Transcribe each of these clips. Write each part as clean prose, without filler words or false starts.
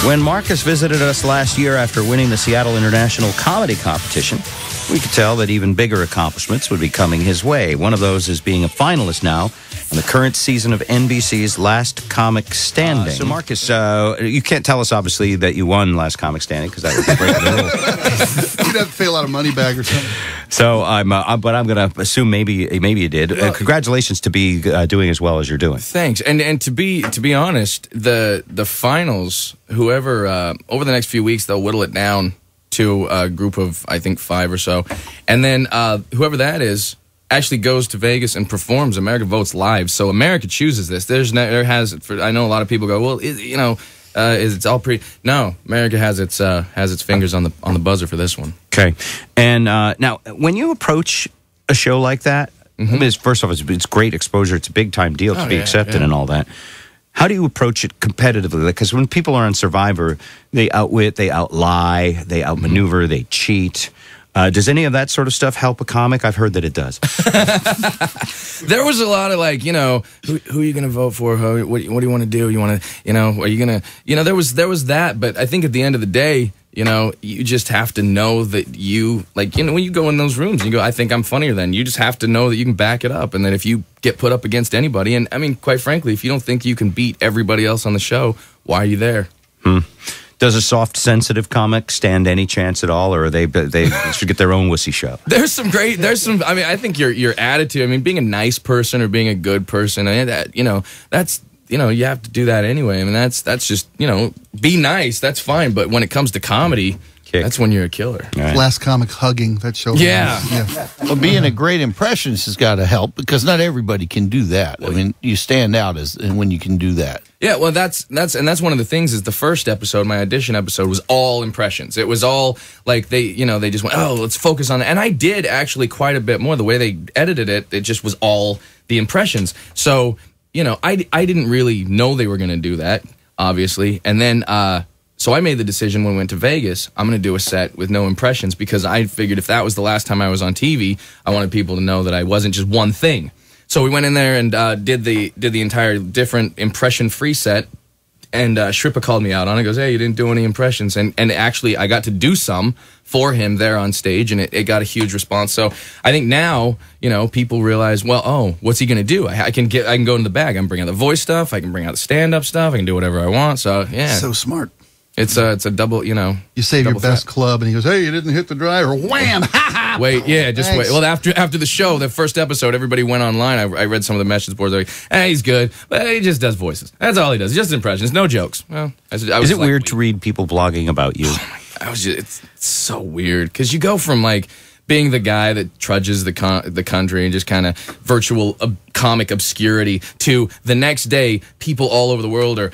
When Marcus visited us last year after winning the Seattle International Comedy Competition, we could tell that even bigger accomplishments would be coming his way. One of those is being a finalist now on the current season of NBC's Last Comic Standing. So, Marcus, you can't tell us, obviously, that you won Last Comic Standing, because that would be breaking the rules. You'd have to pay a lot of money back or something. So, but I'm going to assume maybe you did. Congratulations to be doing as well as you're doing. Thanks. And to be honest, the finals, whoever over the next few weeks, they'll whittle it down to a group of, I think, 5 or so, and then whoever that is actually goes to Vegas and performs. America votes live, so America chooses this. I know a lot of people go, well, it's all pretty. No, America has its fingers on the buzzer for this one. Okay, and now when you approach a show like that, I mean, first off, it's great exposure. It's a big time deal to be accepted and all that. How do you approach it competitively? Because when people are on Survivor, they outwit, they outlie, they outmaneuver, they cheat. Does any of that sort of stuff help a comic? I've heard that it does. There was a lot of who are you going to vote for? What do you want to do? You want to, are you going to, there was that. But I think at the end of the day, you just have to know that when you go in those rooms and you go, I think I'm funnier than you, just have to know that you can back it up. And then if you get put up against anybody, and I mean, quite frankly, if you don't think you can beat everybody else on the show, why are you there? Does a soft, sensitive comic stand any chance at all, or they should get their own wussy show? I mean, I think your attitude, I mean, being a nice person or being a good person, I mean, that's, you have to do that anyway. I mean, that's just, be nice, that's fine. But when it comes to comedy, that's when you're a killer. Right. Last Comic hugging, that show. Yeah. Well, being a great impressionist has got to help, because not everybody can do that. I mean, you stand out when you can do that. Yeah, well, that's one of the things is the first episode, my audition episode, was all impressions. It was all like they just went, oh, let's focus on that. And I did actually quite a bit more. The way they edited it, it just was all the impressions. So, I didn't really know they were going to do that, obviously. And then, so I made the decision when we went to Vegas, I'm going to do a set with no impressions, because I figured if that was the last time I was on TV, I wanted people to know that I wasn't just one thing. So we went in there and did the entire different impression-free set, and Shrippa called me out on it. He goes, hey, you didn't do any impressions. And actually, I got to do some for him there on stage, and it got a huge response. So I think now, people realize, well, oh, what's he going to do? I can go in the bag. I can bring out the voice stuff. I can bring out the stand-up stuff. I can do whatever I want. So, yeah. So smart. It's a double, You save your best club, and he goes, hey, you didn't hit the driver. Wham! Wait, yeah, just wait. Well, after the show, the first episode, everybody went online. I read some of the message boards. They're like, hey, he's good, but he just does voices. That's all he does. Just impressions, no jokes. Well, is it weird to read people blogging about you? It's so weird, because you go from being the guy that trudges the country and just kind of virtual comic obscurity to the next day people all over the world are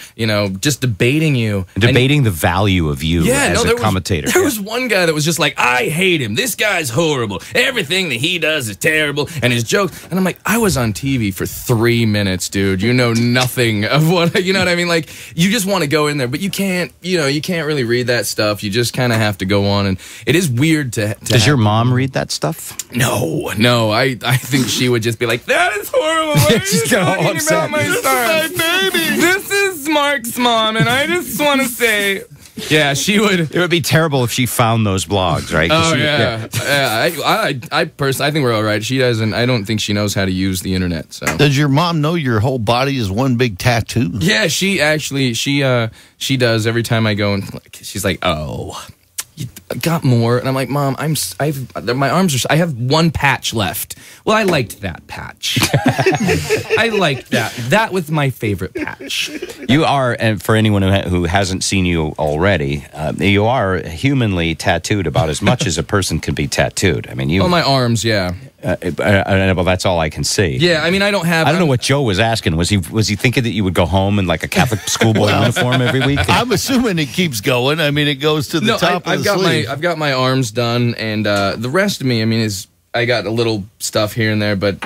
just debating you, debating the value of you as a commentator. There was one guy that was just like, I hate him, this guy's horrible, everything that he does is terrible, and his jokes, and I'm like, I was on TV for 3 minutes, dude. You know nothing of what, you know what I mean? Like, you just want to go in there, but you can't really read that stuff. You just kind of have to go on, and it is weird to Does your mom read that stuff? No. I think she would just be like, that is horrible. Why She's all upset. My baby. This is Mark's mom, and I just want to say, yeah, she would. It would be terrible if she found those blogs, right? Oh, yeah. I personally, I think we're all right. She doesn't. I don't think she knows how to use the internet. So, does your mom know your whole body is one big tattoo? Yeah, she actually she does every time I go, and she's like, oh, you got more, and I'm like, Mom, my arms are, I have one patch left. Well, I liked that patch. I liked that. That was my favorite patch. You are, and for anyone who hasn't seen you already, you are humanly tattooed about as much as a person can be tattooed. I mean, you. Oh, my arms, yeah. Well, that's all I can see. Yeah, I mean, I don't know what Joe was asking. Was he thinking that you would go home in like a Catholic schoolboy uniform every week? I'm assuming it keeps going. I mean, it goes to the top of the sleeve. I've got my arms done, and the rest of me, I mean, is I got a little stuff here and there, but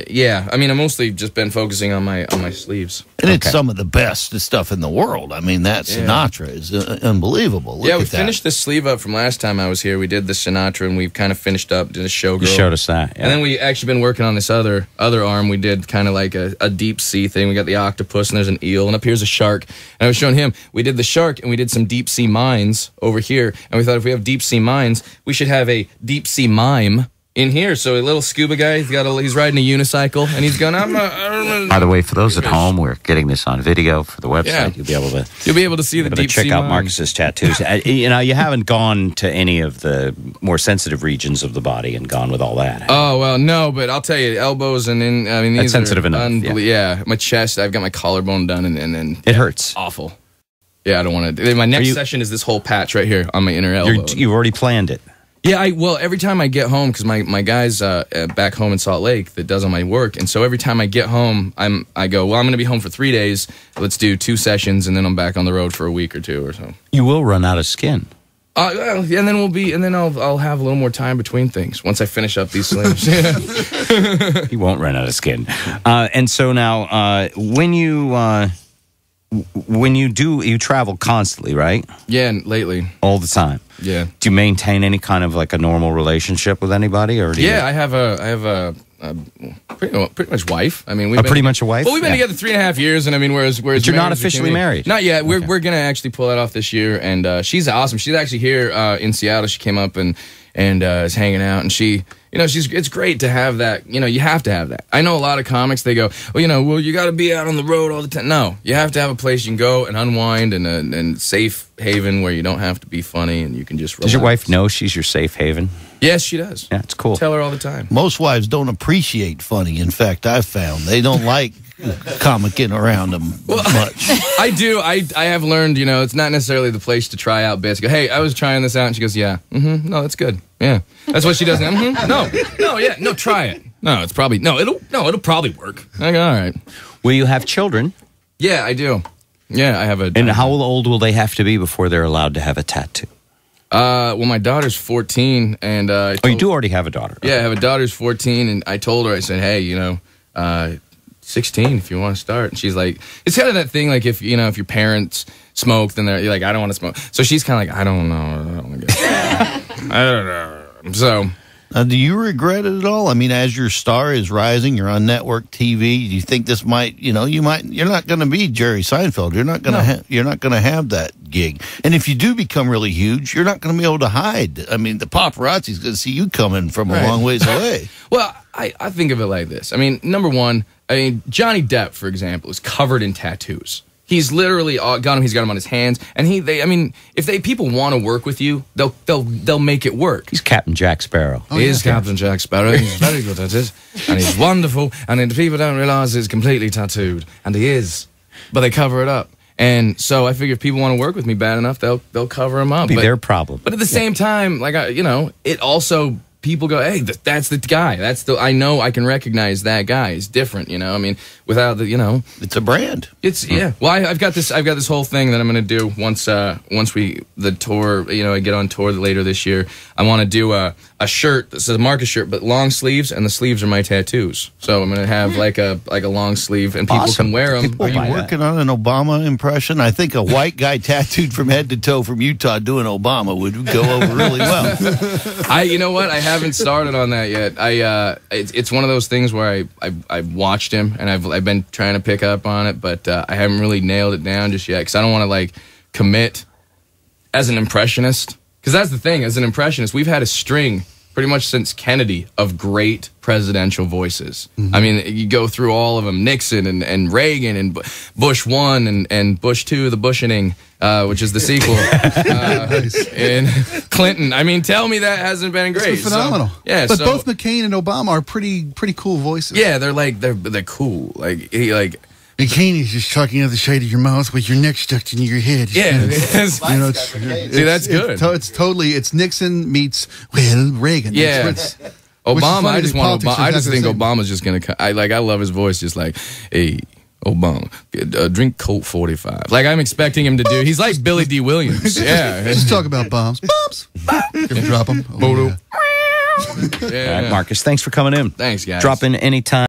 yeah, I mean, I've mostly just been focusing on my sleeves. And it's some of the best stuff in the world. I mean, that Sinatra is unbelievable. Look we at that. finished this sleeve up from last time I was here. We did the Sinatra, and we've kind of finished up, did a showgirl. You showed us that. Yeah. And then we actually been working on this other arm. We did kind of like a deep sea thing. We got the octopus, and there's an eel, and up here's a shark. And I was showing him, we did the shark, and we did some deep sea mines over here. And we thought if we have deep sea mines, we should have a deep sea mime in here. So a little scuba guy, he's riding a unicycle, and he's going, By the way, for those at home, we're getting this on video for the website. Yeah. You'll be able to see the deep check sea out mine. Marcus's tattoos. You know, you haven't gone to any of the more sensitive regions of the body and gone with all that. Oh, well, no, but I'll tell you, elbows and these That's sensitive enough. Yeah, my chest, I've got my collarbone done, and then it hurts. Awful. Yeah, I don't want to. My next session is this whole patch right here on my inner elbow. You've already planned it. Yeah, well, every time I get home, because my guy's back home in Salt Lake that does all my work, and so every time I get home, I go, well, I'm going to be home for 3 days. Let's do 2 sessions, and then I'm back on the road for a week or 2 or so. You will run out of skin. Well, yeah, and then I'll have a little more time between things once I finish up these sleeves. You won't run out of skin. And so now, when you travel constantly, right? Yeah, lately. All the time. Yeah. Do you maintain any kind of like a normal relationship with anybody, or I have a pretty much wife. I mean, we've been pretty much a wife. Well, we've been together 3.5 years, and I mean, whereas but you're not officially married. Not yet. We're gonna actually pull that off this year, and she's awesome. She's actually here in Seattle. She came up and is hanging out, and she. It's great to have that. You have to have that. I know a lot of comics, they go, well, you got to be out on the road all the time. No, you have to have a place you can go and unwind and safe haven where you don't have to be funny and you can just relax. Does your wife know she's your safe haven? Yes, she does. Yeah, it's cool. Tell her all the time. Most wives don't appreciate funny. In fact, I've found they don't like comicking around them much. I do. I have learned, it's not necessarily the place to try out bits. Go, hey, I was trying this out, and she goes, yeah, no, that's good. Yeah, that's what she does. No, try it. No, it's probably it'll probably work. I go, all right. Will you have children? Yeah, I do. Yeah, I have a. And how old will they have to be before they're allowed to have a tattoo? Well, my daughter's 14, and you do already have a daughter. Yeah, I have a daughter's 14, and I told her, I said, hey, 16 if you want to start. And she's like, it's kind of that thing, like if your parents smoke, then you're like, I don't want to smoke. So she's kind of like, I don't know, I don't want to get I don't know. So do you regret it at all? I mean, as your star is rising, you're on network TV. Do you think this might, you're not going to be Jerry Seinfeld. You're not going to you're not going to have that gig. And if you do become really huge, you're not going to be able to hide. I mean, the paparazzi's going to see you coming from a long ways away. Well, I think of it like this. I mean, number one, Johnny Depp, for example, is covered in tattoos. He's literally got him. He's got him on his hands, and if people want to work with you, they'll make it work. He's Captain Jack Sparrow. He is Captain Jack Sparrow. He's very good at it, and he's wonderful. And the people don't realize he's completely tattooed, and he is, but they cover it up. And so I figure if people want to work with me bad enough, they'll cover him up. Be their problem. But at the same time, it also. People go, hey, that's the guy. I know I can recognize that guy. He's different, I mean, without the, it's a brand. It's yeah. Well, I've got this whole thing that I'm going to do once the tour, I get on tour later this year. I want to do a shirt that says Marcus shirt, but long sleeves, and the sleeves are my tattoos. So I'm going to have like a long sleeve, and people can wear them. Are you working on an Obama impression? I think a white guy tattooed from head to toe from Utah doing Obama would go over really well. You know what? I haven't started on that yet. It's one of those things where I watched him, and I've been trying to pick up on it, but I haven't really nailed it down just yet because I don't want to commit as an impressionist. Because that's the thing, as an impressionist, we've had a string pretty much since Kennedy of great presidential voices. Mm-hmm. I mean, you go through all of them: Nixon and Reagan and Bush 1 and Bush 2, the Bushening, which is the sequel, and Clinton. I mean, tell me that hasn't been great. It's phenomenal. So, yeah, but both McCain and Obama are pretty cool voices. Yeah, they're cool. McCain is just talking out the side of your mouth with your neck stuck in your head. Yeah, see, that's good. It's Nixon meets Reagan. Yeah, Obama. I just think Obama's just gonna. I love his voice. Just like, hey, Obama, drink Colt 45. I'm expecting him to do. He's like Billy D. Williams. Yeah, just talk about bombs. Bombs. Drop them. Oh, All right, Marcus, thanks for coming in. Thanks, guys. Drop in anytime.